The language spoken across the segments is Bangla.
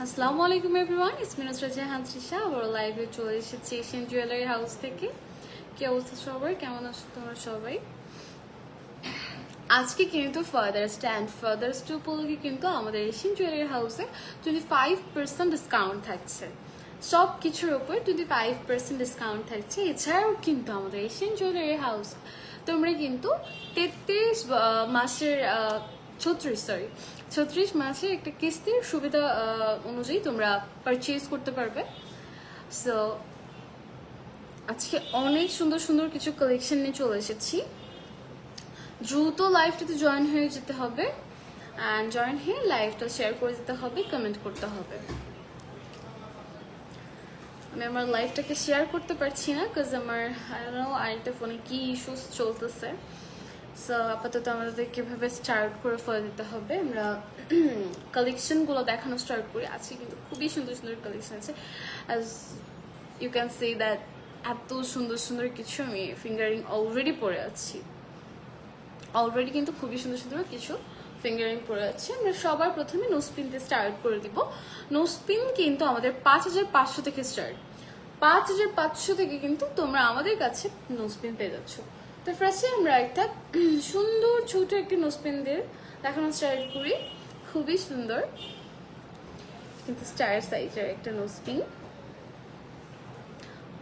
আসসালামু আলাইকুম everyone, it's me Nusrat Jahan Trisha. আবার লাইভে চলে এসেছি এশিয়ান জুয়েলারি হাউস থেকে। কি অবস্থা সবার, কেমন আছো তোমরা সবাই? আজকে কিন্তু ফাদার্স ডে উপলক্ষে কিন্তু আমাদের এশিয়ান জুয়েলারি হাউসে 25% ডিসকাউন্ট থাকছে। সব কিছুর উপর 25% ডিসকাউন্ট থাকছে। এছাড়াও কিন্তু আমাদের এশিয়ান জুয়েলারি হাউস তোমরা কিন্তু 36 মাসের একটা কিস্তির সুবিধা অনুযায়ী তোমরা পারচেজ করতে পারবে। সো আজকে অনেক সুন্দর সুন্দর কিছু কালেকশন নিয়ে চলে এসেছি। দ্রুত লাইভটাতে জয়েন হয়ে যেতে হবে, অ্যান্ড জয়েন হয়ে লাইভটা শেয়ার করে যেতে হবে, কমেন্ট করতে হবে। আমি আমার লাইভটাকে শেয়ার করতে পারছি না বিকজ আমার আরেকটা ফোনে কি ইস্যুস চলতেছে। সো আপাতত আমাদের কিভাবে স্টার্ট করে ফেলে দিতে হবে। আমরা কালেকশনগুলো দেখানো স্টার্ট করি। আজকে কিন্তু খুবই সুন্দর সুন্দর কালেকশন আছে। As you can see that এত সুন্দর সুন্দর কিছু আমি ফিঙ্গারিং অলরেডি পরে আছি। অলরেডি কিন্তু খুবই সুন্দর সুন্দর কিছু ফিঙ্গারিং পরে আছে। আমরা সবার প্রথমে নোজপিন দিয়ে স্টার্ট করে দিব। নোজপিন কিন্তু আমাদের 5500 থেকে স্টার্ট। 5500 থেকে কিন্তু তোমরা আমাদের কাছে নোজপিন পেয়ে যাচ্ছ। তো ফার্স্টে আমরা একটা সুন্দর ছোট একটি নোজপিন দিয়ে দেখানো স্টার্ট করি। খুবই সুন্দর কিন্তু স্টার সাইজের একটা নোজপিন,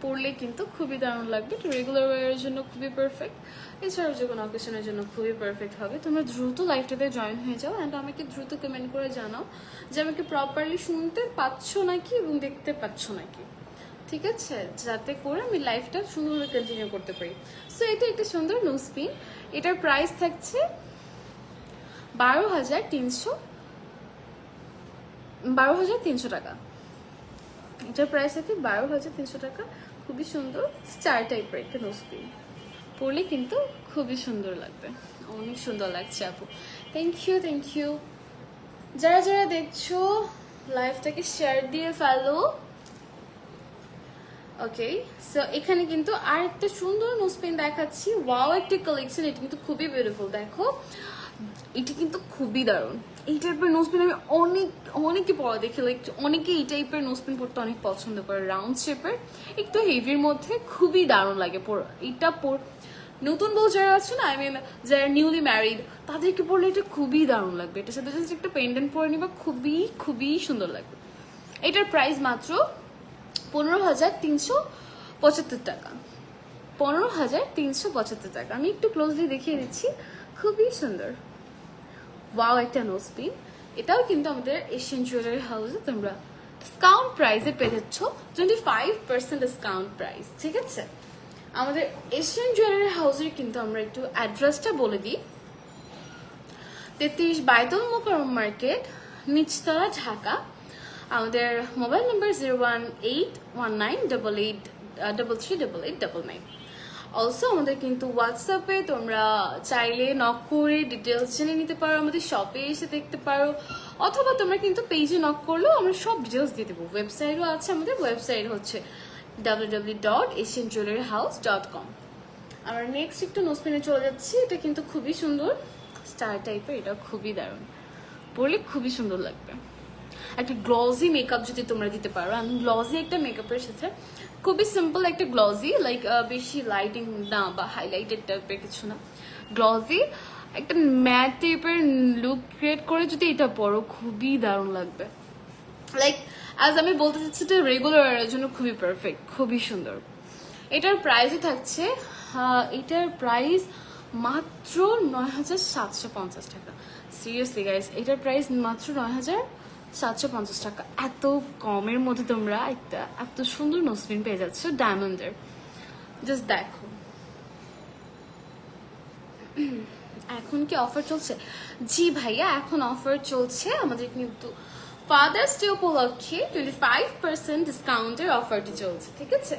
পরলে কিন্তু খুবই দারুণ লাগবে। রেগুলার ওয়ারের জন্য খুবই পারফেক্ট, এছাড়াও যে কোনো অকেশনের জন্য খুবই পারফেক্ট হবে। তোমরা দ্রুত লাইভটাতে জয়েন হয়ে যাও অ্যান্ড আমাকে দ্রুত কমেন্ট করে জানাও যে আমাকে প্রপারলি শুনতে পাচ্ছ নাকি এবং দেখতে পাচ্ছ নাকি, ঠিক আছে, যাতে করে আমি লাইভটা সুন্দরভাবে কন্টিনিউ করতে পারি। সো এটা একটা সুন্দর নোজপিন। এটার প্রাইস থাকছে 12,300 টাকা। এটার প্রাইস আছে 12,300 টাকা। খুবই সুন্দর স্টার টাইপের একটা নোজপিন, পরলে কিন্তু খুবই সুন্দর লাগবে। অনেক সুন্দর লাগছে আপু, থ্যাংক ইউ। যারা যারা দেখছো লাইভটাকে শেয়ার দিয়ে ফেলো। ওকে, সো এখানে কিন্তু আর একটা সুন্দর নোজপিন দেখাচ্ছি। ওয়াও একটা কালেকশন, এটা কিন্তু খুবই বিউটিফুল। দেখো এটা কিন্তু খুবই দারুণ। এই টাইপের নোজপিন আমি অনেকে পরা দেখি, লাইক অনেকে এই টাইপের নোজপিন পরতে অনেক পছন্দ করে। রাউন্ড শেপের একটু হেভির মধ্যে খুবই দারুণ লাগে এটা নতুন বউ যারা আছে না, যারা নিউলি ম্যারিড, তাদেরকে পরলে এটা খুবই দারুণ লাগবে। এটার সাথে যদি একটা পেন্ডেন্ট পরে নিবা খুবই খুবই সুন্দর লাগবে। এটার প্রাইস মাত্র 15,375 টাকা। 15,375 টাকা। আমি একটু ক্লোজলি দেখিয়ে দিচ্ছি, খুবই সুন্দর। ওয়াও একটা নোজপিন। এটাও কিন্তু আমাদের এশিয়ান জুয়েলারি হাউসে তোমরা ডিসকাউন্ট প্রাইসে পেয়ে যাচ্ছ। 25% ডিসকাউন্ট প্রাইস, ঠিক আছে। আমাদের এশিয়ান জুয়েলারি হাউসের কিন্তু আমরা একটু অ্যাড্রেসটা বলে দিই। 33 বায়তুল মোকাররম মার্কেট, নিচতলা, ঢাকা। আমাদের মোবাইল নাম্বার 0181988338899। অলসো আমাদের কিন্তু হোয়াটসঅ্যাপে তোমরা চাইলে নক করে ডিটেলস জেনে নিতে পারো, আমাদের শপে এসে দেখতে পারো, অথবা তোমরা কিন্তু পেজে নক করলেও আমরা সব ডিটেলস দিয়ে দেবো। ওয়েবসাইটও আছে, আমাদের ওয়েবসাইট হচ্ছে www.asianjewelleryhouse.com। আমরা নেক্সট একটু নোজপিনে চলে যাচ্ছি। এটা কিন্তু খুবই সুন্দর স্টার টাইপের, এটা খুবই দারুণ, পরলে খুবই সুন্দর লাগবে। একটা গ্লসি মেকআপ যদি তোমরা দিতে পারো, আমি গ্লসি একটা মেকআপের সাথে খুবই সিম্পল একটা গ্লসি, লাইক বেশি লাইটিং না বা হাইলাইটেড টাইপের কিছু না, গ্লসি একটা ম্যাট টাইপের লুক ক্রিয়েট করে যদি এটা পরো খুবই দারুণ লাগবে। লাইক আজ আমি বলতে চাচ্ছি এটা রেগুলার জন্য খুবই পারফেক্ট, খুবই সুন্দর। এটার প্রাইসও থাকছে, এটার প্রাইস মাত্র 9,750 টাকা। সিরিয়াসলি গাইস, এটার প্রাইস মাত্র 9,750 টাকা। এত কমের মধ্যে তোমরা একটা এত সুন্দর নোজপিন পেয়ে যাচ্ছ ডায়মন্ডের। জাস্ট দেখো, এখন কি অফার চলছে? জি ভাইয়া, এখন অফার চলছে। আমাদের কিন্তু ফাদার্স ডে উপলক্ষে 25% ডিসকাউন্টের অফারটি চলছে, ঠিক আছে।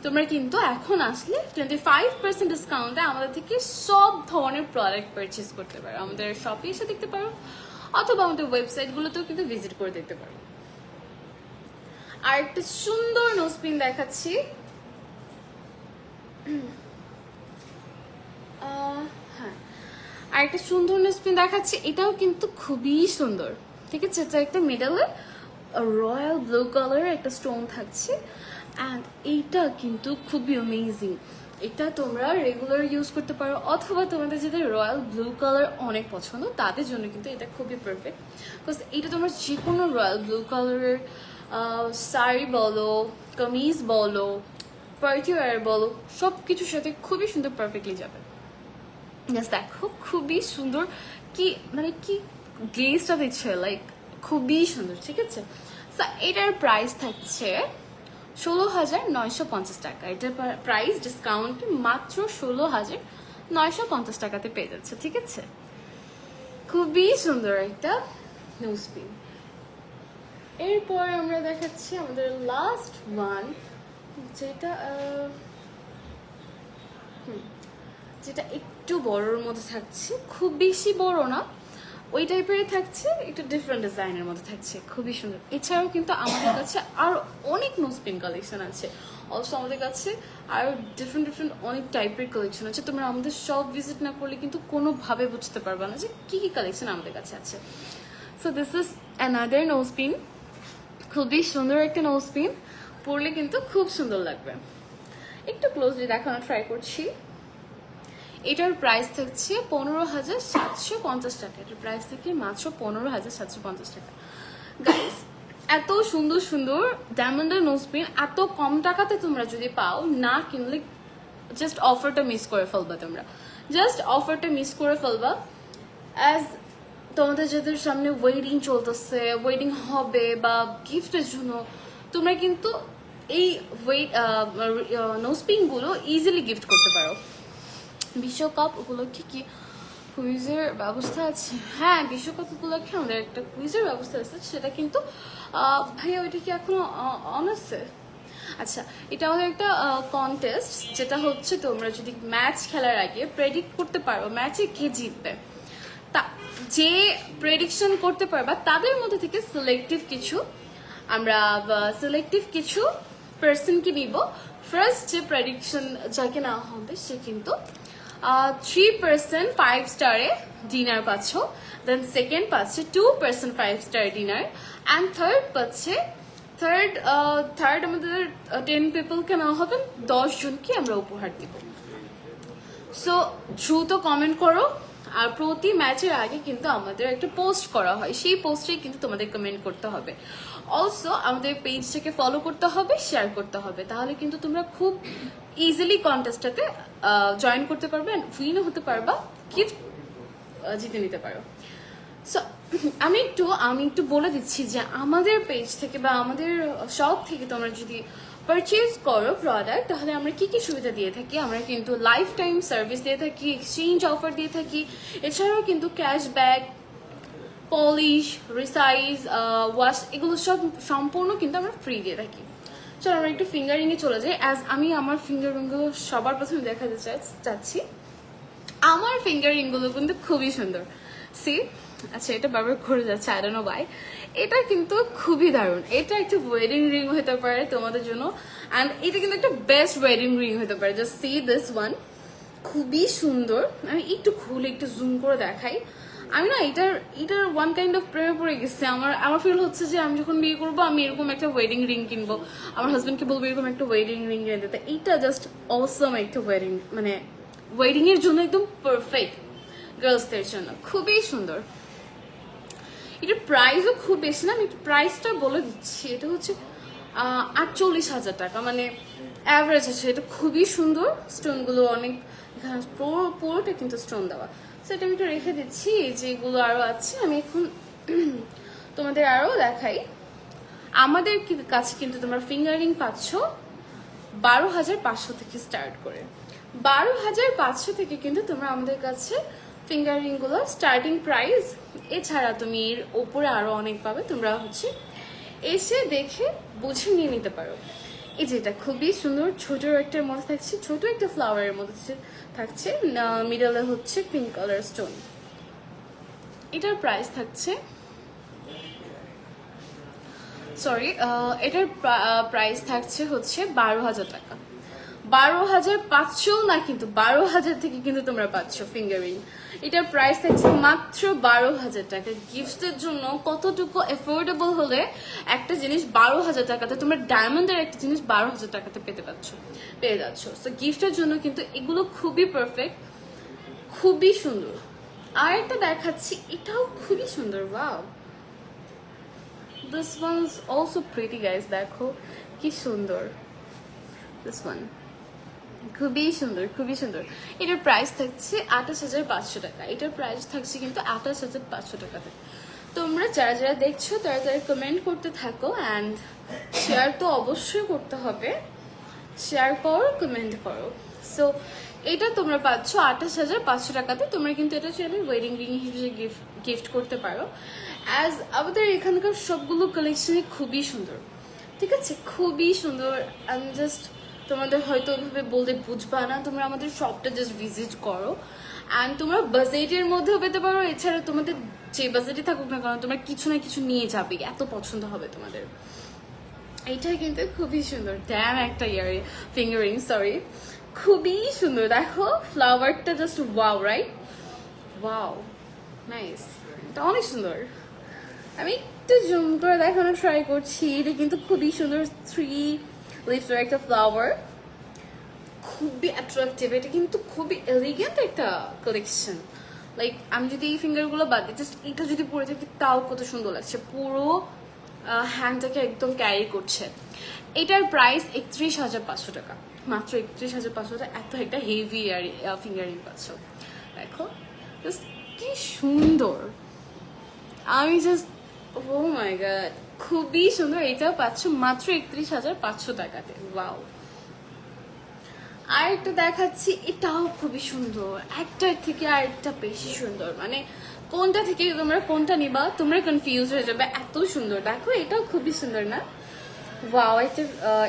তোমরা কিন্তু এখন আসলে 25% ডিসকাউন্টে আমাদের থেকে সব ধরনের প্রোডাক্ট পারচেস করতে পারো। আমাদের শপে এসে দেখতে পারো, অথবা আমাদের ওয়েবসাইটগুলোতেও কিন্তু ভিজিট করে দেখতে পারো। আর একটা সুন্দর নোজপিন দেখাচ্ছি। হ্যাঁ, আর একটা সুন্দর নোজপিন দেখাচ্ছি। এটাও কিন্তু খুবই সুন্দর, ঠিক আছে। এটা একটা মিডলের রয়্যাল ব্লু কালারের একটা স্টোন থাকছে। অ্যান্ড এইটা কিন্তু খুবই অ্যামেজিং। এটা তোমরা রেগুলার ইউজ করতে পারো, অথবা তোমাদের যাদের রয়্যাল ব্লু কালার অনেক পছন্দ তাদের জন্য কিন্তু এটা খুবই পারফেক্ট। বিকজ এটা তোমরা যে কোনো রয়্যাল ব্লু কালারের শাড়ি বলো, কামিজ বলো, পার্টি ওয়্যার বলো, সব কিছুর সাথে খুবই সুন্দর পারফেক্টলি যাবে। জাস্ট দেখো খুবই সুন্দর, কি মানে কি গ্লেজটা দিচ্ছে, লাইক খুবই সুন্দর। ঠিক আছে, এটার প্রাইস থাকছে 16,950 টাকা। এটার প্রাইস ডিসকাউন্ট মাত্র 16,950 টাকাতে পেয়ে যাচ্ছে। ঠিক আছে, খুবই সুন্দর একটা নোজপিন। এরপর আমরা দেখাচ্ছি আমাদের লাস্ট ওয়ান, যেটা যেটা একটু বড়োর মধ্যে থাকছে, খুব বেশি বড় না, ওই টাইপেরই থাকছে, একটু ডিফারেন্ট ডিজাইনের মধ্যে থাকছে, খুবই সুন্দর। এছাড়াও কিন্তু আমাদের কাছে আরো অনেক নোজপিন কালেকশন আছে। অলসো আমাদের কাছে আরো ডিফারেন্ট ডিফারেন্ট অনেক টাইপের কালেকশন আছে। তোমরা আমাদের সব ভিজিট না করলে কিন্তু কোনোভাবে বুঝতে পারবে না যে কি কি কালেকশন আমাদের কাছে আছে। So this is another nose pin, খুবই সুন্দর একটা নোজপিন, পরলে কিন্তু খুব সুন্দর লাগবে। একটু ক্লোজলি দেখানোর ট্রাই করছি। এটার প্রাইস থাকছে 15,750 টাকা। এটার প্রাইস থেকে মাত্র 15,750 টাকা। গাইস, এত সুন্দর সুন্দর ডায়মন্ডের নোজপিন এত কম টাকাতে তোমরা যদি পাও, না কিনলে জাস্ট অফারটা মিস করে ফেলবা। তোমরা জাস্ট অফারটা মিস করে ফেলবা। অ্যাজ তোমাদের যাদের সামনে ওয়েডিং চলতেছে, ওয়েডিং হবে বা গিফটের জন্য, তোমরা কিন্তু এই নোজপিনগুলো ইজিলি গিফট করতে পারো। বিশ্বকাপ উপলক্ষে কি কুইজের ব্যবস্থা আছে? হ্যাঁ, বিশ্বকাপ উপলক্ষে আমাদের একটা কুইজের ব্যবস্থা আছে, সেটা কিন্তু ভাইয়া ওইটা কি এখনো অন আছে? আচ্ছা, এটা আমাদের একটা কন্টেস্ট, যেটা হচ্ছে তোমরা যদি ম্যাচ খেলার আগে প্রেডিক্ট করতে পারো ম্যাচে কে জিতবে, তা যে প্রেডিকশন করতে পারবা তাদের মধ্যে থেকে সিলেক্টিভ কিছু পার্সনকে নিব। ফার্স্ট যে প্রেডিকশন যাকে নেওয়া হবে সে কিন্তু 3% 5 স্টারে ডিনার পাচ্ছ, দেন সেকেন্ড পাচ্ছে 2% 5 স্টার ডিনার, অ্যান্ড থার্ড আমাদের 10 পিপলকে নেওয়া হবে, 10 জনকে আমরা উপহার দিব। সো দ্রুত কমেন্ট করো। আর প্রতি ম্যাচের আগে কিন্তু আমাদের একটা পোস্ট করা হয়, সেই পোস্টে কিন্তু তোমাদের কমেন্ট করতে হবে। অলসো আমাদের পেজটাকে ফলো করতে হবে, শেয়ার করতে হবে, তাহলে কিন্তু তোমরা খুব ইজিলি কন্টেস্টটাতে জয়েন করতে পারবে, উইনও হতে পারবা, গিফট জিতে নিতে পারো। সো আমি একটু বলে দিচ্ছি যে আমাদের পেজ থেকে বা আমাদের শপ থেকে তোমরা যদি পারচেজ করো প্রোডাক্ট, তাহলে আমরা কি কি সুবিধা দিয়ে থাকি। আমরা কিন্তু লাইফ টাইম সার্ভিস দিয়ে থাকি, এক্সচেঞ্জ অফার দিয়ে থাকি, এছাড়াও কিন্তু ক্যাশব্যাক, পলিশ, রিসাইজ, ওয়াশ, এগুলো সব সম্পূর্ণ কিন্তু আমরা ফ্রি দিয়ে থাকি। চলো আমরা একটু ফিঙ্গারিংয়ে চলে যাই। অ্যাজ আমি আমার ফিঙ্গারিংগুলো সবার প্রথমে দেখাতে চাচ্ছি। আমার ফিঙ্গারিংগুলো কিন্তু খুবই সুন্দর। সি, আচ্ছা এটা বারবার ঘুরে যাচ্ছে, আই ডোন্ট নো ওয়াই। এটা কিন্তু খুবই দারুণ। এটা একটা ওয়েডিং রিং হতে পারে তোমাদের জন্য, অ্যান্ড এটা কিন্তু একটা বেস্ট ওয়েডিং রিং হতে পারে। জাস্ট সি দিস ওয়ান, খুবই সুন্দর। আমি একটু খুলে একটু জুম করে দেখাই। আমি না এটার ওয়ান কাইন্ড অফ প্রেমে পড়ে গেছে। আমার ফিল হচ্ছে যে আমি যখন বিয়ে করবো আমি এরকম একটা ওয়েডিং রিং কিনবো, আমার হাজবেন্ডকে বলবো এরকম একটা ওয়েডিং রিং কিনে দিতে। এইটা জাস্ট অসম একটা ওয়েডিং, মানে ওয়েডিং এর জন্য একদম পারফেক্ট, গার্লসদের জন্য খুবই সুন্দর। এটার প্রাইসও খুব বেশি না, আমি প্রাইসটা বলে দিচ্ছি। এটা হচ্ছে 48,000 টাকা, মানে অ্যাভারেজ আছে। এটা খুবই সুন্দর, স্টোনগুলো অনেক, এখানে পুরোটা কিন্তু স্টোন দেওয়া। সেটা আমি একটু রেখে দিচ্ছি। যেগুলো আরো আছে আমি এখন তোমাদের আরো দেখাই। আমাদের কাছে কিন্তু তোমরা ফিঙ্গারিং পাচ্ছ 12,500 থেকে স্টার্ট করে। 12,500 থেকে কিন্তু তোমরা আমাদের কাছে ফিঙ্গারিং গুলো স্টার্টিং প্রাইস। এছাড়া তুমি এর ওপরে আরো অনেক পাবে, তোমরা হচ্ছে এসে দেখে বুঝে নিয়ে নিতে পারো। এই যেটা খুবই সুন্দর, ছোট একটার মধ্যে থাকছে, ছোট একটা ফ্লাওয়ারের মধ্যে থাকছে, মিডলে হচ্ছে পিঙ্ক কালার স্টোন। এটার প্রাইস থাকছে, এটার প্রাইস থাকছে হচ্ছে 12,000 টাকা। 12,500 না, কিন্তু 12,000 থেকে কিন্তু তোমরা পাচ্ছ ফিঙ্গারিং। এটার প্রাইস থাকছে মাত্র 12,000 টাকা। গিফটের জন্য কতটুকু এফোর্ডেবল হলে একটা জিনিস 12,000 টাকাতে, তোমরা ডায়মন্ডের একটা জিনিস 12,000 টাকাতে পেয়ে যাচ্ছ। তো গিফটের জন্য কিন্তু এগুলো খুবই পারফেক্ট, খুবই সুন্দর। আর একটা দেখাচ্ছি, এটাও খুবই সুন্দর। Wow, this one is also pretty guys, দেখো কি সুন্দর। দিস ওয়ান খুবই সুন্দর, খুবই সুন্দর। এটার প্রাইস থাকছে 28,500 টাকা। এটার প্রাইস থাকছে কিন্তু 28,500 টাকাতে। তোমরা যারা যারা দেখছো তারা তারা কমেন্ট করতে থাকো, অ্যান্ড শেয়ার তো অবশ্যই করতে হবে। শেয়ার করো, কমেন্ট করো। সো এটা তোমরা পাচ্ছ 28,500 টাকাতে। তোমরা কিন্তু এটা চাইলে ওয়েডিং রিং হিসেবে গিফট করতে পারো। অ্যাজ আমাদের এখানকার সবগুলো কালেকশনই খুবই সুন্দর, ঠিক আছে, খুবই সুন্দর। আমি জাস্ট তোমাদের হয়তো ওইভাবে বলতে বুঝবা না, তোমরা আমাদের শপটা জাস্ট ভিজিট করো। অ্যান্ড তোমরা বাজেটের মধ্যেও পেতে পারো। এছাড়া তোমাদের যে বাজেটে থাকুক না কারণ তোমরা কিছু না কিছু নিয়ে যাবে, এত পছন্দ হবে তোমাদের। এইটা কিন্তু খুবই সুন্দর। ড্যাম একটা ফিঙ্গারিং, সরি, খুবই সুন্দর। দেখো ফ্লাওয়ারটা just wow, right? Wow, nice, এটা অনেক সুন্দর। আমি একটু জুম করে দেখানোর ট্রাই করছি। এটা কিন্তু খুবই সুন্দর। 3 লিভসের একটা ফ্লাওয়ার, খুবই অ্যাট্রাকটিভ। এটা কিন্তু খুবই এলিগেন্ট একটা কালেকশন। লাইক আমি যদি এই ফিঙ্গারগুলো বাদ দিই, জাস্ট এটা যদি পরে থাকি তাও কত সুন্দর লাগছে। পুরো হ্যান্ডটাকে একদম ক্যারি করছে। এটার প্রাইস 31,500 টাকা, মাত্র 31,500 টাকা। এত একটা হেভি ফিঙ্গারিং পাচ্ছ। দেখো জাস্ট কি সুন্দর। আমি জাস্ট ও মাই গড, খুবই সুন্দর। এটাও পাচ্ছ মাত্র 31,500 টাকাতে। ওয়াও, আর একটা দেখাচ্ছি, এটাও খুবই সুন্দর। একটার থেকে আরেকটা বেশি সুন্দর, মানে কোনটা থেকে তোমরা কোনটা নিবা তোমরা কনফিউজ হয়ে যাবে, এত সুন্দর। দেখো এটাও খুবই সুন্দর না? ওয়াও,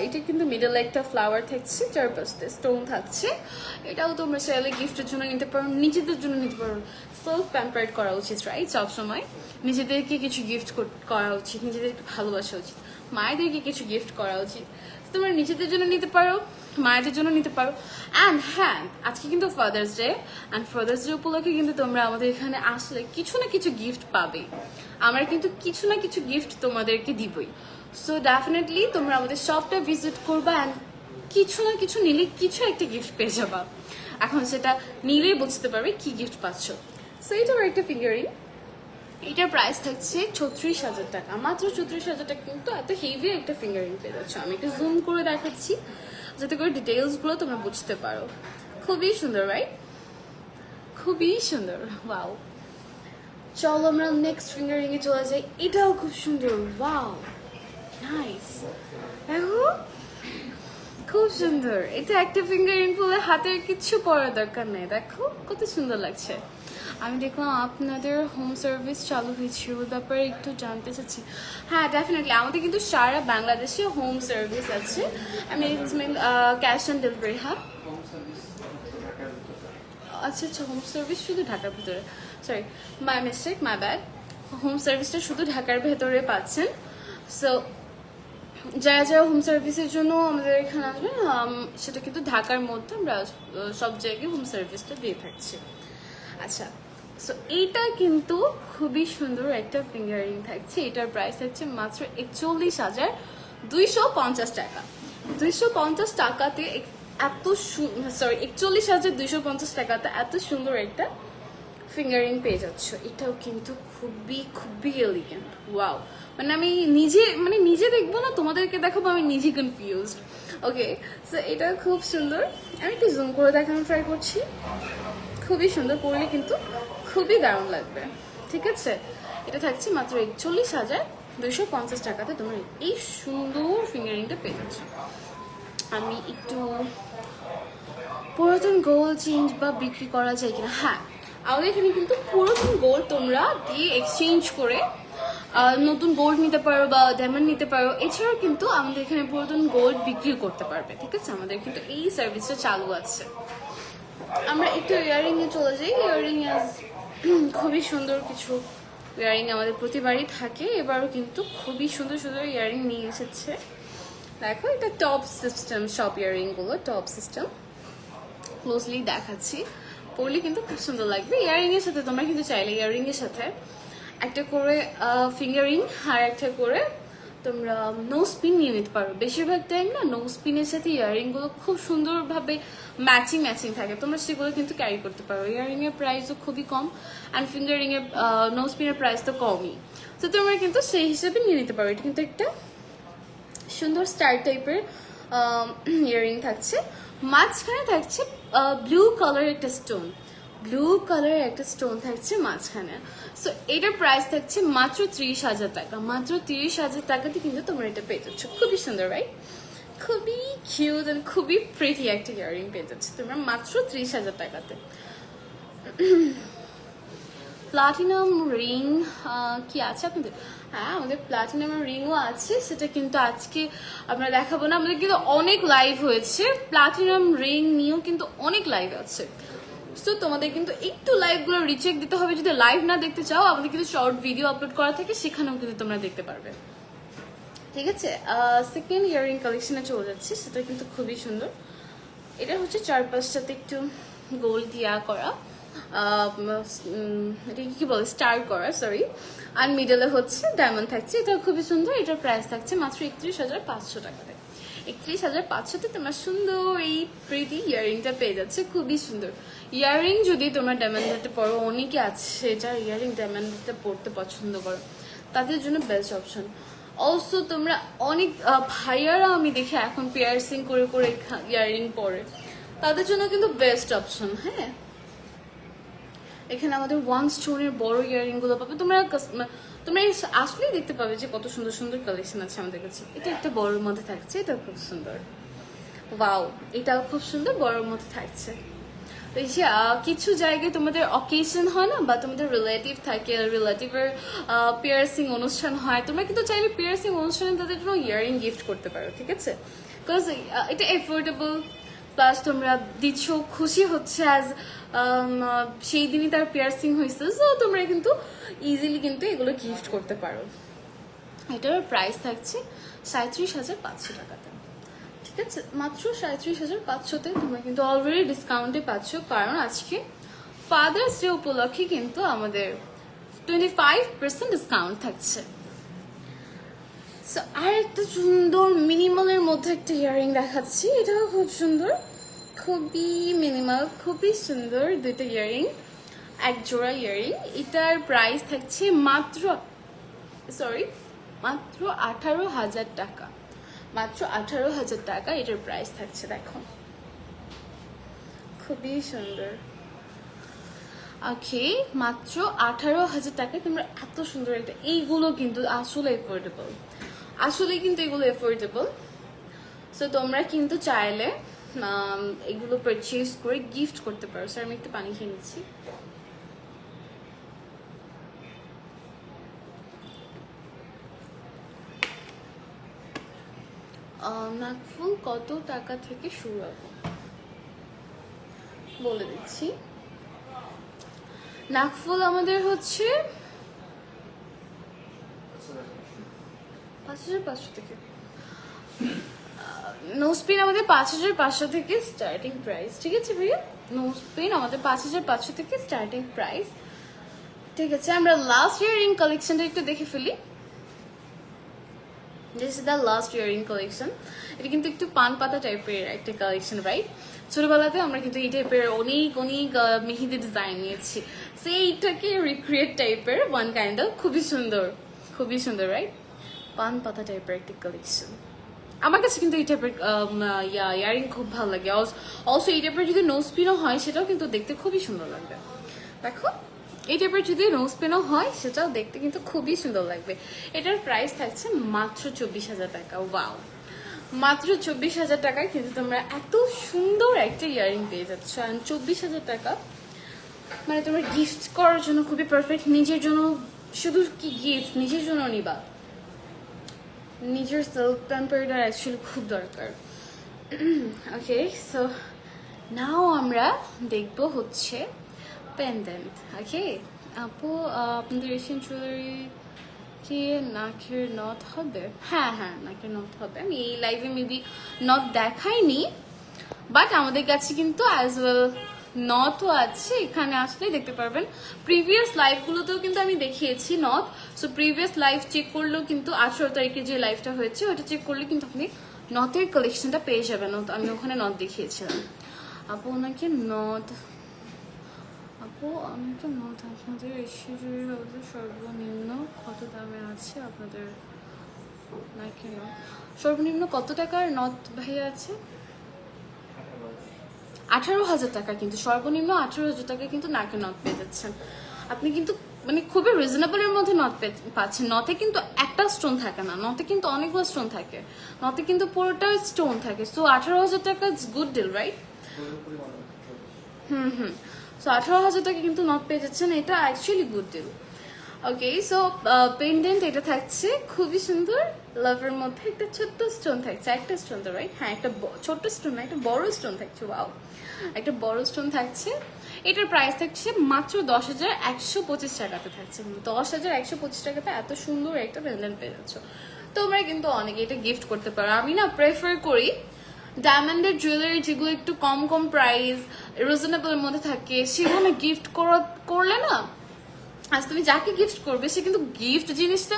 এটা কিন্তু মিডলে একটা ফ্লাওয়ার থাকছে, চারপাশে স্টোন থাকছে। এটাও তোমরা চাইলে গিফটের জন্য নিতে পারো, নিজেদের জন্য নিতে পারো। সেলফ প্যাম্পার্ড করা উচিত, রাইট? সবসময় নিজেদেরকে কিছু গিফট করা উচিত, নিজেদেরকে ভালোবাসা উচিত, মায়েদেরকে কিছু গিফট করা উচিত। তোমরা নিজেদের জন্য নিতে পারো, মায়েদের জন্য নিতে পারো। অ্যান্ড হ্যাঁ, আজকে কিন্তু father's day, and father's day উপলক্ষে কিন্তু তোমরা আমাদের এখানে আসলে কিছু না কিছু গিফট পাবে। আমরা কিন্তু কিছু না কিছু গিফট তোমাদেরকে দিবই। সো ডেফিনেটলি তোমরা আমাদের শপটা ভিজিট করবা, অ্যান্ড কিছু না কিছু নিলে কিছু একটা গিফট পেয়ে যাবা। এখন সেটা নিলেই বুঝতে পারবে কি গিফট পাচ্ছ। সো এটাও একটা ফিঙ্গারিং। এটার প্রাইস থাকছে 36,000 টাকা, মাত্র 36,000 টাকা। কিন্তু এত হেভি একটা ফিঙ্গারিং পেয়ে যাচ্ছ। আমি একটু জুম করে দেখাচ্ছি যাতে করে ডিটেলসগুলো তোমরা বুঝতে পারো। খুবই সুন্দর, রাইট? খুবই সুন্দর। ওয়াও, চলো আমরা নেক্সট ফিঙ্গারিং এ চলে যাই। এটাও খুব সুন্দর। Wow, nice. দেখো খুব সুন্দর। এটা একটা ফিঙ্গারিং বলে হাতের কিচ্ছু পরার দরকার নেই। দেখো কত সুন্দর লাগছে। আমি দেখলাম আপনাদের হোম সার্ভিস চালু হয়েছে, ওই ব্যাপারে একটু জানতে চাচ্ছি। হ্যাঁ, ডেফিনেটলি আমাদের কিন্তু সারা বাংলাদেশে হোম সার্ভিস আছে। আমি ক্যাশ অন ডেলিভারি। হ্যাঁ, আচ্ছা আচ্ছা, হোম সার্ভিস শুধু ঢাকার ভিতরে। Sorry, my mistake, my bad. Home সার্ভিসটা শুধু ঢাকার ভেতরে পাচ্ছেন। সো যারা যারা হোম সার্ভিসের জন্য আমাদের এখানে আসবে, সেটা কিন্তু ঢাকার মধ্যে আমরা সব জায়গায় হোম সার্ভিসটা দিয়ে থাকছি। আচ্ছা, সো এইটা কিন্তু খুবই সুন্দর একটা ফিঙ্গারিং থাকছে। এটার প্রাইস থাকছে মাত্র 41,250 টাকা। 250 টাকাতে এত সরি 41,250 টাকাতে এত সুন্দর একটা ফিঙ্গারিং পেয়ে যাচ্ছ। এটাও কিন্তু খুবই খুবই এলিগেন্ট। ওয়াও, মানে আমি নিজে দেখবো না, তোমাদেরকে দেখাবো, আমি নিজে কনফিউজড। ওকে, সো এটা খুব সুন্দর। আমি একটু জুম করে দেখানোর ট্রাই করছি। খুবই সুন্দর, পরলে কিন্তু খুবই দারুণ লাগবে। ঠিক আছে, এটা থাকছে মাত্র 41,250 টাকাতে তোমরা এই সুন্দর ফিঙ্গারিংটা পেয়ে যাচ্ছ। আমি একটু পুরাতন গোল্ড চেঞ্জ বা বিক্রি করা যায় কিনা। হ্যাঁ, আমাদের এখানে কিন্তু পুরাতন গোল্ড তোমরা দিয়ে এক্সচেঞ্জ করে নতুন গোল্ড নিতে পারো বা ডায়মন্ড নিতে পারো। এছাড়াও কিন্তু আমাদের এখানে পুরাতন গোল্ড বিক্রি করতে পারবে। ঠিক আছে, আমাদের কিন্তু এই সার্ভিসটা চালু আছে। আমরা একটু ইয়ারিং এ চলে যাই। ইয়ারিং খুবই সুন্দর কিছু ইয়ারিং আমাদের প্রতিবারই থাকে। এবারও কিন্তু খুবই সুন্দর সুন্দর ইয়ারিং নিয়ে এসেছে। দেখো এটা টপ সিস্টেম, সব ইয়ারিং গুলো টপ সিস্টেম। ক্লোজলি দেখাচ্ছি, পরলে কিন্তু খুব সুন্দর লাগবে। ইয়ারিং এর সাথে তোমরা কিন্তু চাইলে ইয়ারিং এর সাথে একটা করে ফিঙ্গারিং আর একটা করে তোমরা নোজ পিন নিয়ে নিতে পারো। বেশিরভাগ টাইম না নোজ পিনের সাথে ইয়ারিং গুলো খুব সুন্দরভাবে ম্যাচিং থাকে, তোমরা সেগুলো কিন্তু ক্যারি করতে পারো। ইয়ারিং এর প্রাইসও খুবই কম অ্যান্ড ফিঙ্গারিং এর নোজ পিনের প্রাইস তো কমই, তো তোমরা কিন্তু সেই হিসেবে নিয়ে নিতে পারো। এটা কিন্তু একটা সুন্দর স্টার টাইপের ইয়ারিং থাকছে, মাঝখানে থাকছে ব্লু কালার একটা স্টোন, ব্লু কালারের একটা স্টোন থাকছে মাঝখানে। সো এটার প্রাইস থাকছে মাত্র 30,000 টাকা। মাত্র 30,000 টাকাতে কিন্তু তোমরা এটা পেয়ে যাচ্ছ। খুবই সুন্দর রাইট, খুবই কিউট এন্ড খুবই প্রিটি একটা ইয়ারিং পেয়ে যাচ্ছে তোমরা মাত্র 30,000 টাকাতে। প্লাটিনাম রিং কি আছে আপনাদের? হ্যাঁ, আমাদের প্লাটিনাম রিংও আছে, সেটা কিন্তু আজকে আমরা দেখাবো না। আমাদের কিন্তু অনেক লাইভ হয়েছে, প্লাটিনাম রিং নিয়েও কিন্তু অনেক লাইভ আছে। সো তোমাদের কিন্তু একটু লাইভগুলো রিচেক দিতে হবে। যদি লাইভ না দেখতে চাও, আমাদের কিন্তু শর্ট ভিডিও আপলোড করা থাকে, সেখানেও কিন্তু তোমরা দেখতে পারবে। ঠিক আছে, সেকেন্ড ইয়ারিং কালেকশনে চলে যাচ্ছি, সেটা কিন্তু খুবই সুন্দর। এটা হচ্ছে চারপাশটাতে একটু গোল দিয়া করা, এটা কি বলে স্টার করা, সরি, আর মিডলে হচ্ছে ডায়মন্ড থাকছে। এটা খুবই সুন্দর। এটার প্রাইস থাকছে মাত্র 31,500 টাকাতে। 31,500তে তোমরা সুন্দর এই প্রিটি ইয়ারিংটা পেয়ে যাচ্ছে, খুবই সুন্দর। ইয়ারিং যদি তোমরা ডায়মন্ডে পরো, অনেকে আছে যারা ইয়ারিং ডায়মন্ডে পরতে পছন্দ করো, তাদের জন্য বেস্ট অপশন। অলসো তোমরা অনেক ভাইয়ারা আমি দেখি এখন পিয়ার্সিং করে করে ইয়ারিং পরে, তাদের জন্য কিন্তু বেস্ট অপশন। হ্যাঁ, এখানে আমাদের ওয়ান স্টোনের বড় ইয়ারিং গুলো পাবে তোমরা। তোমরা আসলেই দেখতে পাবে যে কত সুন্দর সুন্দর কালেকশন আছে আমাদের কাছে। এটা একটা বড়র মধ্যে থাকছে, এটা খুব সুন্দর। ওয়াও, এটাও খুব সুন্দর, বড়র মধ্যে থাকছে। এই যে কিছু জায়গায় তোমাদের অকেশন হয় না, বা তোমাদের রিলেটিভ থাকে, রিলেটিভের পিয়ার্সিং অনুষ্ঠান হয়, তোমরা কিন্তু চাইলে পিয়ার্সিং অনুষ্ঠানে তাদের জন্য ইয়ারিং গিফট করতে পারো। ঠিক আছে, বিকজ এটা এফোর্ডেবল, প্লাস তোমরা দিচ্ছ, খুশি হচ্ছে অ্যাজ সেই দিনই তার পিয়ার্সিং হয়েছে, সো তোমরা কিন্তু ইজিলি কিন্তু এগুলো গিফট করতে পারো। এটার প্রাইস থাকছে 37,500 টাকাতে। ঠিক আছে, মাত্র 37,500তে তোমরা কিন্তু অলরেডি ডিসকাউন্টে পাচ্ছ, কারণ আজকে ফাদার্স ডে উপলক্ষে কিন্তু আমাদের 25% ডিসকাউন্ট থাকছে। আর একটা সুন্দর মিনিমালের মধ্যে একটা ইয়ারিং দেখাচ্ছি, এটাও খুব সুন্দর, খুবই মিনিমাল, খুবই সুন্দর দুইটা ইয়ারিং, এক জোড়া ইয়ারিং। এটার প্রাইস থাকছে মাত্র 18,000 টাকা। মাত্র 18,000 টাকা এটার প্রাইস থাকছে। দেখো খুবই সুন্দর। ওকে, মাত্র 18,000 টাকায় তোমরা এত সুন্দর একটা, এইগুলো কিন্তু আসলে এফোর্ডেবল, আসলে কিন্তু এগুলো এফোর্ডেবল। সো তোমরা কিন্তু চাইলে এগুলো পারচেজ করে গিফট করতে পারো। স্যার আমি একটু পানি খেয়ে নিচ্ছি। নাকফুল কত টাকা থেকে শুরু হবে বলে দিচ্ছি। নাকফুল আমাদের হচ্ছে 5,500 থেকে, নোজপিন আমাদের 5,500 থেকে স্টার্টিং প্রাইস। ঠিক আছে ভাইয়া, নোজপিন আমাদের 5,500 থেকে স্টার্টিং প্রাইস। ঠিক আছে, আমরা লাস্ট ইয়ারিং কালেকশনটা একটু দেখে ফেলি। This is the last earring collection. এটা কিন্তু একটু পান পাতা টাইপের একটা কালেকশন, রাইট? ছোটবেলাতে আমরা কিন্তু এই টাইপের অনেক অনেক মেহেদি ডিজাইন নিয়েছি, সেইটাকে রিক্রিয়েট টাইপের ওয়ান কাইন্ড অফ, খুবই সুন্দর, খুবই সুন্দর, রাইট? পান পাতা টাইপের একটা কালেকশন। আমার কাছে কিন্তু এই টাইপের ইয়ারিং খুব ভালো লাগে। অলসো এই টাইপের যদি নোজ পিনও হয়, সেটাও কিন্তু দেখতে খুবই সুন্দর লাগবে। দেখো, এই টাইপের যদি নোজ পিনও হয়, সেটাও দেখতে কিন্তু খুবই সুন্দর লাগবে। এটার প্রাইস থাকছে মাত্র 24,000 টাকা। ওয়াও, মাত্র 24,000 টাকায় কিন্তু তোমরা এত সুন্দর একটা ইয়ারিং পেয়ে যাচ্ছ। আর 24,000 টাকা মানে তোমরা গিফট করার জন্য খুবই পারফেক্ট। নিজের জন্য শুধু কি গিফট, নিজের জন্য নিবা, নিজের সেলফ প্যাম্পারটা অ্যাকচুয়ালি খুব দরকার। ওকে, সো নাও আমরা দেখবো হচ্ছে পেন্ডেন্ট। ওকে আপু, আপনাদের এশিয়ান জুয়েলারি কি নাকের নথ হবে? হ্যাঁ হ্যাঁ, নাকের নথ হবে। আমি এই লাইভে মেবি নথ দেখাইনি, বাট আমাদের কাছে কিন্তু অ্যাজ ওয়েল নথও আছে। এখানে আসলেই দেখতে পারবেন। প্রিভিয়াস লাইভগুলোতেও কিন্তু আমি দেখিয়েছি নথ। সো প্রিভিয়াস লাইভ চেক করলেও কিন্তু 18 তারিখে যে লাইভটা হয়েছে ওটা চেক করলে কিন্তু আপনি নথের কালেকশনটা পেয়ে যাবেন। আমি ওখানে নথ দেখিয়েছিলাম। আপু ওনাকে নথ, আপু আমি তো নথ আপনাদের এশিয়া জুড়ে হাউসে সর্বনিম্ন কত দামে আছে আপনাদের নাকি নথ? সর্বনিম্ন কত টাকার নথ ভাইয়া আছে? 18,000 টাকা, কিন্তু সর্বনিম্ন 18,000 টাকা কিন্তু নাকের নথ পেয়ে যাচ্ছেন আপনি। কিন্তু মানে খুবই রিজনেবলের মধ্যে নথ পাচ্ছেন। নথে কিন্তু একটা স্টোন থাকে না, নথে কিন্তু অনেকগুলো স্টোন থাকে, নথে কিন্তু পুরোটা স্টোন থাকে। সো 18,000 টাকা it's good deal, right? Hmm. So 18,000 টাকা কিন্তু নথ পেয়ে যাচ্ছেন, এটা actually good deal. Okay, so pendant এটা থাকছে খুবই সুন্দর, লাভের মধ্যে একটা ছোট্ট স্টোন থাকছে, একটা স্টোন তো রাইট? হ্যাঁ, একটা ছোট্ট স্টোন না, একটা বড় স্টোন থাকছে। ওয়াও, একটা বড় স্টোন থাকছে। এটার প্রাইস থাকছে মাত্র 10,125 টাকাতে থাকছে। 10,125 টাকাতে এত সুন্দর একটা পেন্ডেন্ট পেয়ে যাচ্ছ। তোমরা কিন্তু অনেকে এটা গিফট করতে পারো। আমি না প্রেফার করি ডায়মন্ডের জুয়েলারি যেগুলো একটু কম কম প্রাইস, রিজনেবলের মধ্যে থাকে, সেগুলো গিফট করলে না, আজ তুমি যাকে গিফট করবে সে কিন্তু গিফট জিনিসটা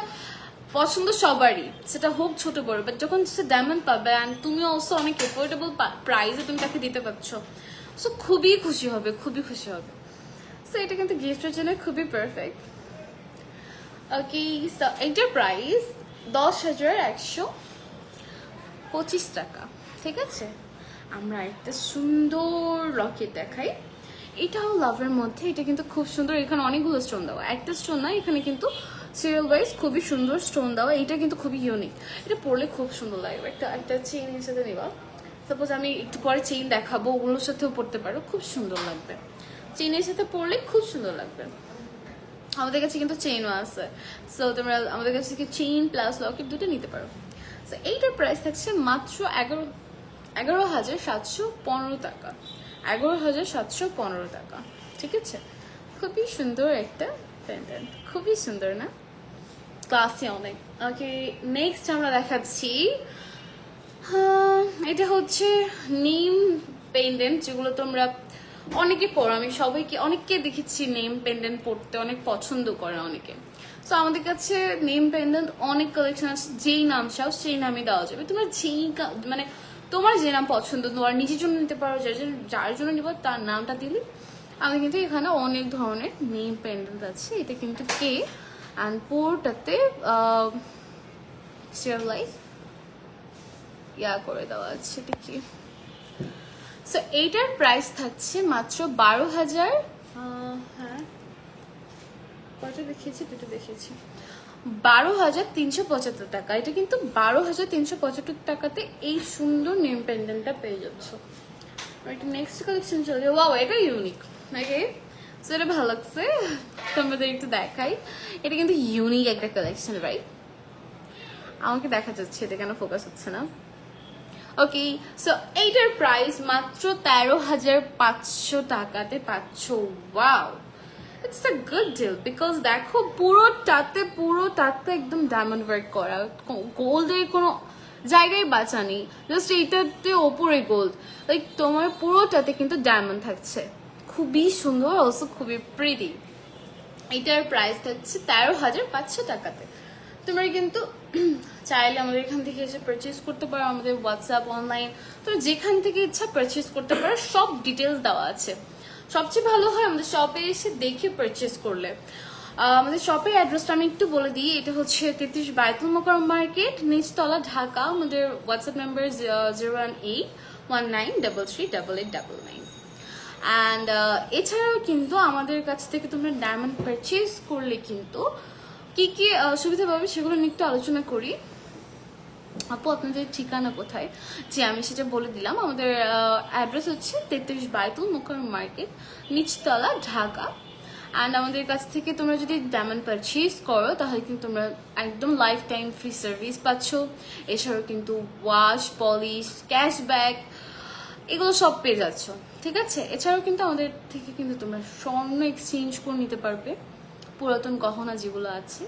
পছন্দ সবারই, সেটা হোক ছোট বড়, বাট যখন সে ডায়মন্ড পাবে অ্যান্ড তুমি অলসো অনেক এফোর্ডেবল প্রাইসে তুমি তাকে দিতে পারছো, সো খুবই খুশি হবে, খুবই খুশি হবে। সো এটা কিন্তু গিফটের জন্য খুবই পারফেক্ট। ওকে, সো এটার প্রাইস 10,125 টাকা, ঠিক আছে? আমরা একটা সুন্দর লকেট দেখাই, এটাও লাভের মধ্যে। এটা কিন্তু খুব সুন্দর, এখানে অনেকগুলো স্টোন দেওয়া, একটা স্টোন না, এখানে কিন্তু সিরিয়াল ওয়াইজ খুবই সুন্দর স্টোন দেওয়া। এটা কিন্তু খুবই ইউনিক, এটা পরলে খুব সুন্দর লাগবে। একটা চেইনের সাথে নেবা, সাপোজ আমি একটু পরে চেইন দেখাবো, ওগুলোর সাথেও পরতে পারো, খুব সুন্দর লাগবে। চেইনের সাথে পরলে খুব সুন্দর লাগবে। আমাদের কাছে কিন্তু চেইনও আছে, সো তোমরা আমাদের কাছ থেকে চেইন প্লাস লকেট দুটো নিতে পারো। সো এইটার প্রাইস থাকছে মাত্র 11,715 টাকা, 11,715 টাকা, ঠিক আছে? খুবই সুন্দর একটা পেন্ডেন্ট, খুবই সুন্দর না? ক্লাসি অনেক। ওকে, নেক্সট আমরা দেখাচ্ছি, এটা হচ্ছে নেম পেন্ডেন্ট, যেগুলো তোমরা অনেকে পড়ো। আমি সবাইকে, অনেককে দেখেছি নেম পেন্ডেন্ট পড়তে অনেক পছন্দ করে অনেকে। সো আমাদের কাছে নেম পেন্ডেন্ট অনেক কালেকশন আছে, যেই নাম চাও সেই নামই দেওয়া যাবে। তোমরা যেই মানে তোমার যে নাম পছন্দ, তোমার নিজের জন্য নিতে পারো, যার জন্য নিব তার নামটা দিলে। আমি কিন্তু এখানে অনেক ধরনের নেম পেন্ডেন্ট আছে। এটা কিন্তু কে অ্যান্ড পোরটাতে সিরিয়ালাইজ করে দেওয়া আছে, এটা কি? সো এইটার প্রাইস থাকছে মাত্র 12,000, হ্যাঁ কত দেখিয়েছি, দুটো দেখিয়েছি, 12,375 টাকা। এটা কিন্তু 12,375 টাকাতে এই সুন্দর নেম পেন্ডেন্টটা পেয়ে যাচ্ছ। এটা নেক্সট কালেকশন চলে, ওয়াও এটা ইউনিক, ওকে? সো এটা ভালো লাগছে, তোমাদের একটু দেখাই। এটা কিন্তু ইউনিক একটা কালেকশন, রাইট? আমাকে দেখা যাচ্ছে, এটা কেন ফোকাস হচ্ছে না? ওকে, সো এইটার প্রাইস মাত্র 13,500 টাকাতে পাচ্ছ। Wow, it's a good deal, because দেখো পুরোটাতে একদম ডায়মন্ড ওয়ার্ক করা, গোল্ডের কোনো জায়গায় বাঁচা নেই, জাস্ট এইটাতে ওপরে গোল্ড, লাইক তোমার পুরোটাতে কিন্তু ডায়মন্ড থাকছে, খুবই সুন্দর, অলসো খুবই প্রিটি। এটার প্রাইস থাকছে 13,500 টাকাতে। তোমরা কিন্তু চাইলে আমাদের এখান থেকে এসে পারচেজ করতে পারো, আমাদের হোয়াটসঅ্যাপ, অনলাইন, তোমরা যেখান থেকে ইচ্ছা পারচেজ করতে পারো, সব ডিটেলস দেওয়া আছে। সবচেয়ে ভালো হয় আমাদের শপে এসে দেখে পারচেজ করলে। আমাদের শপের অ্যাড্রেসটা আমি একটু বলে দিই, এটা হচ্ছে 33 বায়তুল মোকাররম মার্কেট, নিচতলা, ঢাকা। আমাদের হোয়াটসঅ্যাপ নাম্বার 01819338899। অ্যান্ড এছাড়াও কিন্তু আমাদের কাছ থেকে তোমরা ডায়মন্ড পারচেজ করলে কিন্তু কি কি সুবিধা পাবে সেগুলো নিয়ে একটু আলোচনা করি। আপু আপনাদের ঠিকানা কোথায়? যে আমি সেটা বলে দিলাম। আমাদের অ্যাড্রেস হচ্ছে 33 বায়তুল মোকাররম মার্কেট, নিচতলা, ঢাকা। অ্যান্ড আমাদের কাছ থেকে তোমরা যদি ডায়মন্ড পারচেজ করো তাহলে কিন্তু তোমরা একদম লাইফ টাইম ফ্রি সার্ভিস পাচ্ছ। এছাড়াও কিন্তু ওয়াশ, পলিশ, ক্যাশব্যাক, এগুলো সব পেয়ে যাচ্ছ, ঠিক আছে? এছাড়াও কিন্তু আমাদের থেকে কিন্তু তোমরা স্বর্ণ এক্সচেঞ্জ করে নিতে পারবে, পুরাতন গহনা যেগুলো আছে।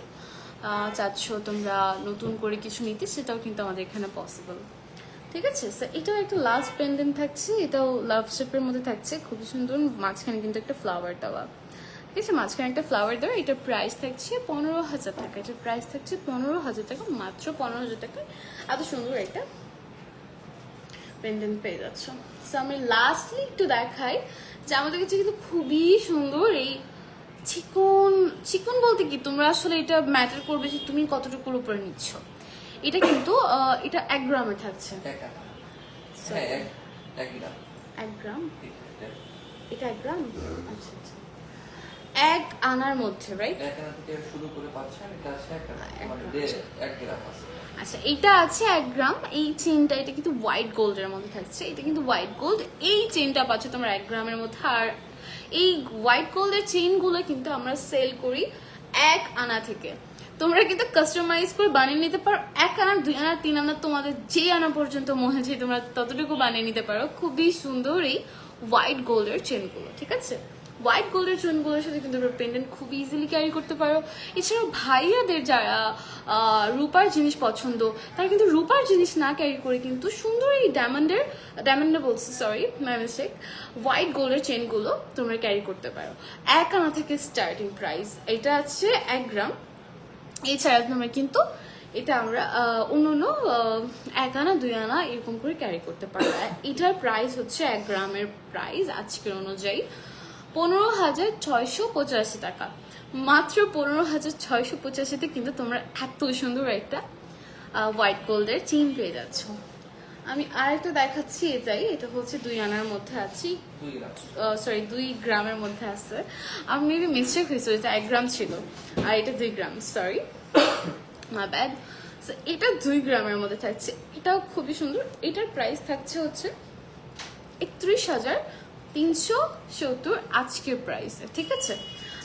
চাচ্ছ তোমরা নতুন করে কিছু নিতে, সেটাও কিন্তু আমাদের এখানে পসিবল। ঠিক আছে, সো এটাও একটা লাস্ট পেন্ডেন্ট থাকছে, এটাও লাভ শেপের মধ্যে থাকছে, খুবই সুন্দর। মাঝখানে কিন্তু একটা ফ্লাওয়ার দেওয়া, ঠিক আছে, মাঝখানে একটা ফ্লাওয়ার দেওয়া। এটার প্রাইস থাকছে 15,000 টাকা। এটার প্রাইস থাকছে 15,000 টাকা, মাত্র 15,000 টাকা। এত সুন্দর একটা পেন্ডেন্ট পেয়ে যাচ্ছ। সো আমি লাস্টলি একটু দেখাই যে আমাদের কাছে কিন্তু খুবই সুন্দর এই চিকন চিকন বলতে কি, তোমরা আসলে এটা ম্যাটার করবে যে তুমি কতটুকুর উপরে নিচ্ছ। এটা কিন্তু এটা 1 গ্রামের থাকছে। হ্যাঁ, 1 গ্রাম। 1 গ্রাম, এটা 1 গ্রাম, আচ্ছা আচ্ছা, 1 আনার মধ্যে, রাইট? 1 আনা থেকে শুরু করে পাচ্ছেন, এটা আছে 1 গ্রাম, মানে 1 গ্রাম আছে। আচ্ছা, এটা আছে 1 গ্রাম। এই চেনটা, এটা কিন্তু হোয়াইট গোল্ডের মধ্যে থাকছে, এটা কিন্তু হোয়াইট গোল্ড। এই চেনটা পাচ্ছ তোমরা 1 গ্রামের মধ্যে। আর এই হোয়াইট গোল্ডের চেনগুলো কিন্তু আমরা সেল করি 1 আনা থেকে। তোমরা কিন্তু কাস্টমাইজ করে বানিয়ে নিতে পারো 1 আনা, 2 আনা, 3 আনা, তোমাদের যে আনা পর্যন্ত মনে হয় তোমরা ততটুকু বানিয়ে নিতে পারো। খুবই সুন্দর এই হোয়াইট গোল্ডের চেনগুলো, ঠিক আছে। হোয়াইট গোল্ডের চেনগুলোর সাথে কিন্তু তোমরা পেন্ডেন্ট খুব ইজিলি ক্যারি করতে পারো। এছাড়াও ভাইয়াদের যারা রূপার জিনিস পছন্দ, তারা কিন্তু রূপার জিনিস না ক্যারি করে কিন্তু সুন্দর এই ডায়মন্ডে বলছি, সরি মাই মিস্টেক, হোয়াইট গোল্ডের চেনগুলো তোমরা ক্যারি করতে পারো। 1 আনা থেকে স্টার্টিং প্রাইস, এটা আছে 1 গ্রাম। এছাড়া তোমরা কিন্তু এটা আমরা অন্য 1 আনা, 2 আনা এরকম করে ক্যারি করতে পারো। এটার প্রাইস হচ্ছে 1 গ্রামের প্রাইস আজকের অনুযায়ী 15,685 টাকা। মাত্র 15,685-তে কিন্তু তোমরা এত সুন্দর একটা হোয়াইট গোল্ডের চেইন পেয়ে যাচ্ছ। আমি আরেকটা দেখাচ্ছি, এটাই, এটা হচ্ছে 2 আনার মধ্যে আছে, 2 গ্রামের মধ্যে আছে। আমি মেবি মিস্টেক হয়েছে, এটা 1 গ্রাম ছিল আর এটা 2 গ্রাম, সরি মাই ব্যাড। এটা 2 গ্রামের মধ্যে থাকছে, এটাও খুবই সুন্দর। এটার প্রাইস থাকছে হচ্ছে 31,370 আজকের প্রাইসে, ঠিক আছে।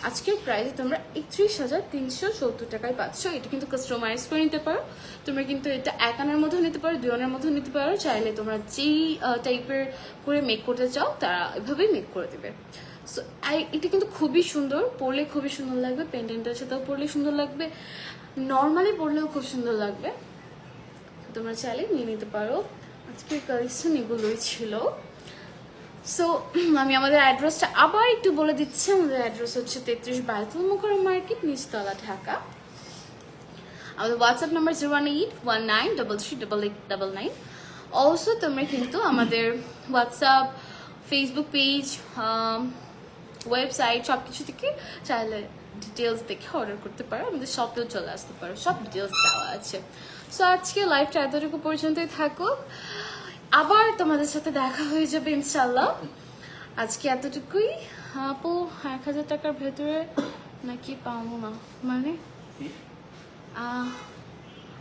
আজকের প্রাইসে তোমরা 31,370 টাকায় পাচ্ছ। এটা কিন্তু কাস্টমাইজ করে নিতে পারো। তোমরা কিন্তু এটা 1 আনার মধ্যেও নিতে পারো, 2 আনার মধ্যেও নিতে পারো। চাইলে তোমরা যেই টাইপের করে মেক করতে চাও তারা এভাবেই মেক করে দেবে। সো এটা কিন্তু খুবই সুন্দর, পরলে খুবই সুন্দর লাগবে, পেন্ডেন্টের সাথেও পরলে সুন্দর লাগবে, নর্মালি পরলেও খুব সুন্দর লাগবে। তোমরা চাইলে নিয়ে নিতে পারো। আজকের কালেকশন এগুলোই ছিল। সো আমি আমাদের অ্যাড্রেসটা আবার একটু বলে দিচ্ছি। আমাদের অ্যাড্রেস হচ্ছে 33 বায়তুল মোকাররম মার্কেট, নিচতলা, ঢাকা। আমাদের হোয়াটসঅ্যাপ নাম্বার 01819338899। অলসো তোমরা কিন্তু আমাদের হোয়াটসঅ্যাপ, ফেসবুক পেজ, ওয়েবসাইট সব কিছু থেকে চাইলে ডিটেলস দেখে অর্ডার করতে পারো। আমাদের শপেও চলে আসতে পারো, সব ডিটেলস দেওয়া আছে। সো আজকে লাইভটা এতটুকু পর্যন্তই থাকুক, আবার তোমাদের সাথে দেখা হয়ে যাবে ইনশাল্লাহ। আজকে এতটুকুই। আপু 1,000 টাকার ভেতরে নাকি পাবো না, মানে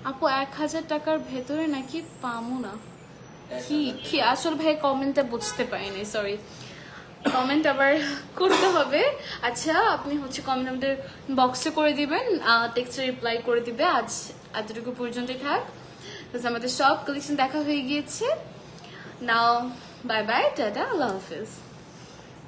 আপু 1,000 টাকার ভেতরে নাকি পাবো না, কি আসল ভাই কমেন্টটা বুঝতে পারিনি, সরি, কমেন্ট আবার করতে হবে। আচ্ছা, আপনি হচ্ছে কমেন্ট আমাদের বক্সে করে দিবেন, টেক্সটে রিপ্লাই করে দিবে। আজ এতটুকু পর্যন্তই থাক, আমাদের সব কালেকশন দেখা হয়ে গিয়েছে। নাও বাই বাই, টাটা, আল্লাহ হাফিজ।